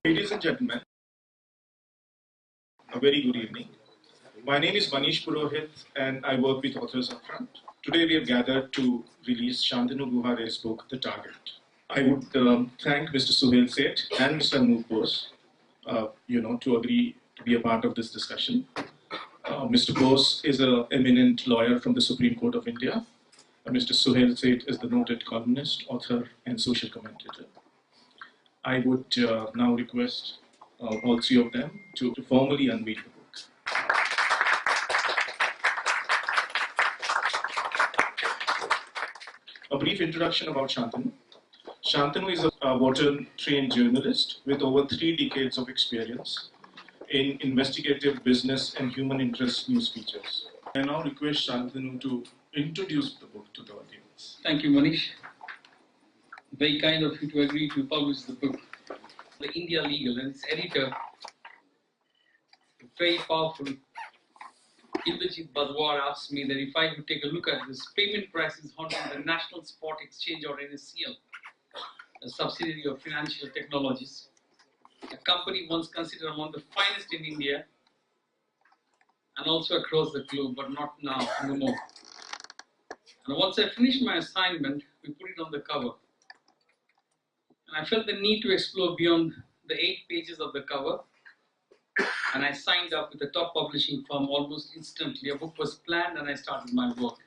Ladies and gentlemen, a very good evening. My name is Manish Purohit and I work with Authors Upfront. Today we have gathered to release Shantanu Guha Ray's book, The Target. I would thank Mr. Suhail Seth and Mr. Anup Bose, to agree to be a part of this discussion. Mr. Bose is an eminent lawyer from the Supreme Court of India. Mr. Suhail Seth is the noted columnist, author, and social commentator. I would now request all three of them to formally unveil the book. A brief introduction about Shantanu. Shantanu is a water-trained journalist with over 3 decades of experience in investigative business and human interest news features. I now request Shantanu to introduce the book to the audience. Thank you, Manish. Very kind of you to agree to publish the book. The India Legal and its editor, very powerful, Indrajit Badwar, asked me that if I could take a look at this payment prices haunting the National Spot Exchange, or NSEL, a subsidiary of Financial Technologies, a company once considered among the finest in India and also across the globe, but not now, no more. And once I finished my assignment, we put it on the cover. And I felt the need to explore beyond the 8 pages of the cover. And I signed up with a top publishing firm almost instantly. A book was planned and I started my work.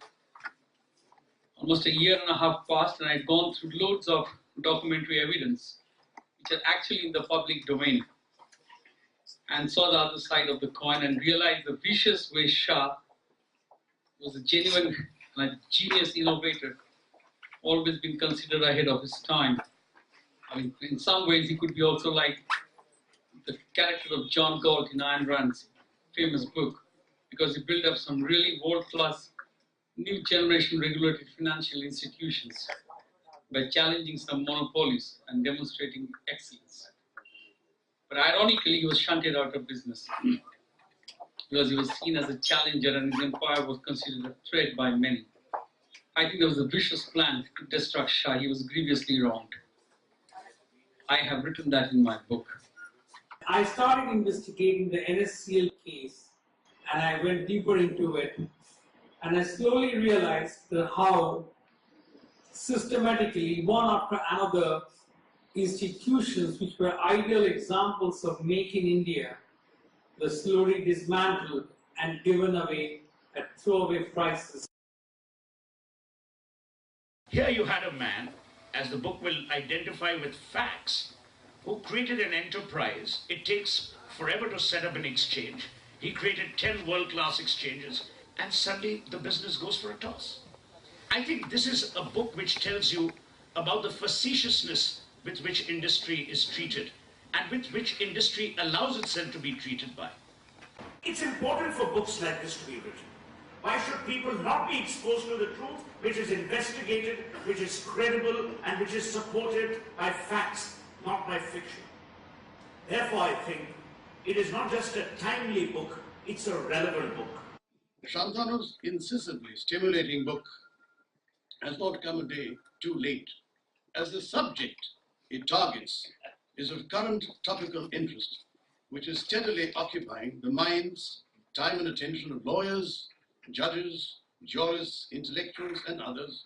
Almost a year and a half passed and I'd gone through loads of documentary evidence, which are actually in the public domain, and saw the other side of the coin and realized the vicious way Shah was a genuine and a genius innovator, always been considered ahead of his time. I mean, in some ways, he could be also like the character of John Galt in Ayn Rand's famous book, because he built up some really world-class, new generation regulated financial institutions by challenging some monopolies and demonstrating excellence. But ironically, he was shunted out of business because he was seen as a challenger and his empire was considered a threat by many. I think there was a vicious plan to destruct Shah. He was grievously wronged. I have written that in my book. I started investigating the NSEL case and I went deeper into it, and I slowly realized how systematically one after another institutions which were ideal examples of Make in India were slowly dismantled and given away at throwaway prices. Here you had a man, as the book will identify with facts, who created an enterprise. It takes forever to set up an exchange. He created 10 world-class exchanges, and suddenly the business goes for a toss. I think this is a book which tells you about the facetiousness with which industry is treated and with which industry allows itself to be treated by. It's important for books like this to be written. Why should people not be exposed to the truth, which is investigated, which is credible, and which is supported by facts, not by fiction? Therefore, I think it is not just a timely book, it's a relevant book. Shantanu's incisively stimulating book has not come a day too late, as the subject it targets is of current topical interest, which is steadily occupying the minds, time and attention of lawyers, judges, jurists, intellectuals, and others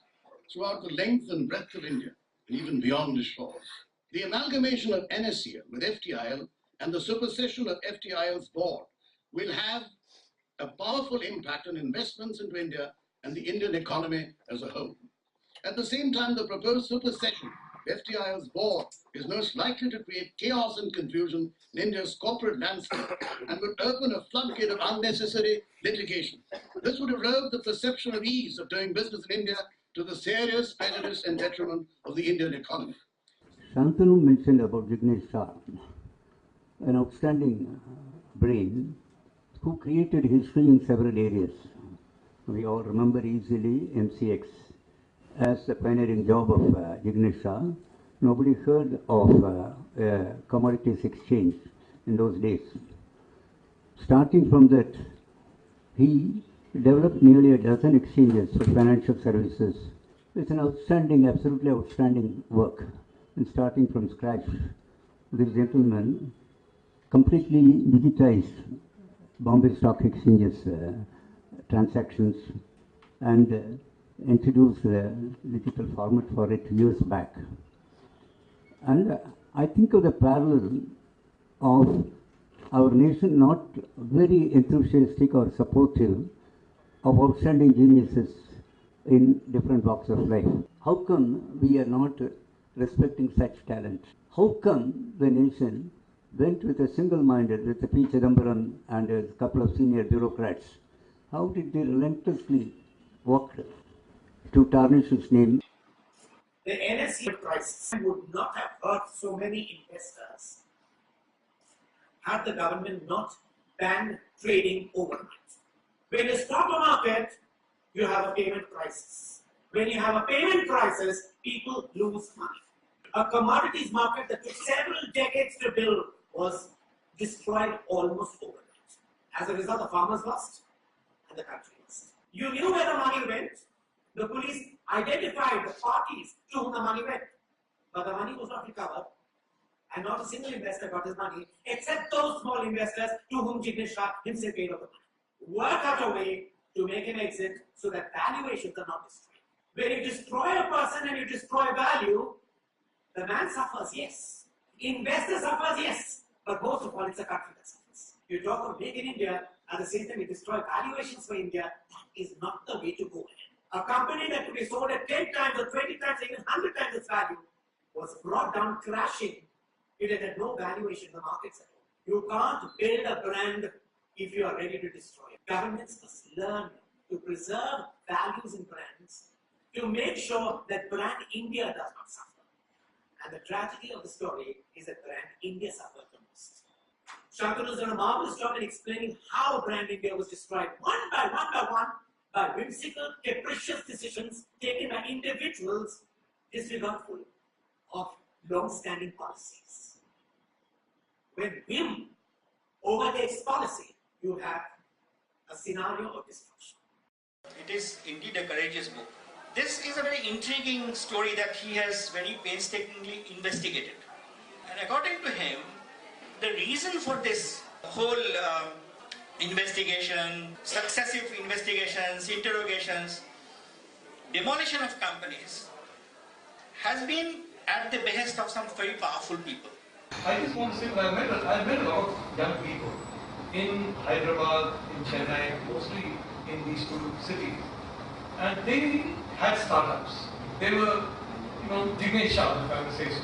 throughout the length and breadth of India, and even beyond its shores. The amalgamation of NSEL with FTIL and the supersession of FTIL's board will have a powerful impact on investments into India and the Indian economy as a whole. At the same time, the proposed supersession of FTIL's board is most likely to create chaos and confusion in India's corporate landscape and would open a floodgate of unnecessary litigation. This would erode the perception of ease of doing business in India to the serious prejudice and detriment of the Indian economy. Shantanu mentioned about Jignesh Shah, an outstanding brain who created history in several areas. We all remember easily MCX as the pioneering job of Jignesh Shah. Nobody heard of commodities exchange in those days. Starting from that, he developed nearly a dozen exchanges for financial services. It's an outstanding, absolutely outstanding work. And starting from scratch, this gentleman completely digitized Bombay Stock Exchange's transactions and introduced a digital format for it years back. And I think of the parallel of our nation not very enthusiastic or supportive of outstanding geniuses in different walks of life. How come we are not respecting such talent? How come the nation went with a single-minded, with the P. Chidambaram and a couple of senior bureaucrats? How did they relentlessly work to tarnish its name? The NSEL crisis would not have hurt so many investors had the government not banned trading overnight. When you stop a market, you have a payment crisis. When you have a payment crisis, people lose money. A commodities market that took several decades to build was destroyed almost overnight. As a result, the farmers lost and the country lost. You knew where the money went. The police identified the parties to whom the money went. But the money was not recovered. And not a single investor got his money, except those small investors to whom Jignesh Shah himself paid over the money. Work out a way to make an exit so that valuations are not destroyed. When you destroy a person and you destroy value, the man suffers, yes. Investor suffers, yes. But most of all, it's a country that suffers. You talk of Make in India, at the same time you destroy valuations for India. That is not the way to go. A company that could be sold at 10 times or 20 times, even 100 times its value, was brought down crashing. It had no valuation in the markets at all. You can't build a brand if you are ready to destroy it. Governments must learn to preserve values in brands, to make sure that brand India does not suffer. And the tragedy of the story is that brand India suffered the most. Shantanu has done a marvelous job in explaining how brand India was destroyed one by one by whimsical, capricious decisions taken by individuals disregardful of long-standing policies. When whim overtakes policy, you have a scenario of destruction. It is indeed a courageous book. This is a very intriguing story that he has very painstakingly investigated. And according to him, the reason for this whole investigation, successive investigations, interrogations, demolition of companies, has been at the behest of some very powerful people. I just want to say that I've met a lot of young people in Hyderabad, in Chennai, mostly in these two cities, and they had startups. They were, Jignesh Shah, if I may say so.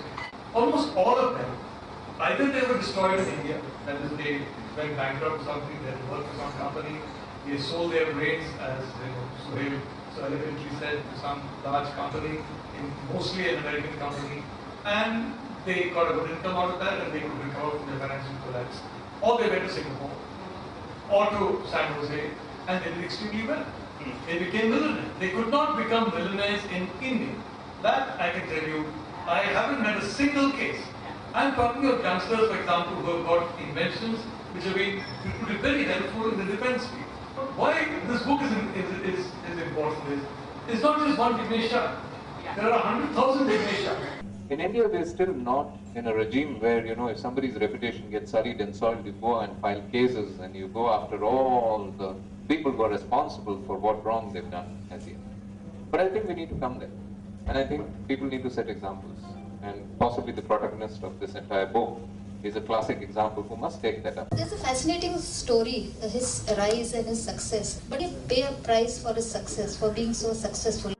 Almost all of them, either they were destroyed in India, that is, they went bankrupt or something, they had worked for some company, they sold their brains, as Suhail so elegantly said, to some large company, mostly an American company, and they got a good income out of that and they could recover from their financial collapse. Or they went to Singapore or to San Jose and they did extremely well. They became millionaires. They could not become millionaires in India. That I can tell you, I haven't had a single case. I'm talking of youngsters, for example, who have got inventions which have been very helpful in the defense field. Why this book is important is, it's not just one Jignesh Shah. There are 100,000 Jignesh Shah. In India, they're still not in a regime where, if somebody's reputation gets sullied and soiled, you go and file cases and you go after all the people who are responsible for what wrong they've done as yet. But I think we need to come there. And I think people need to set examples. And possibly the protagonist of this entire book is a classic example who must take that up. There's a fascinating story, his rise and his success. But he paid a price for his success, for being so successful.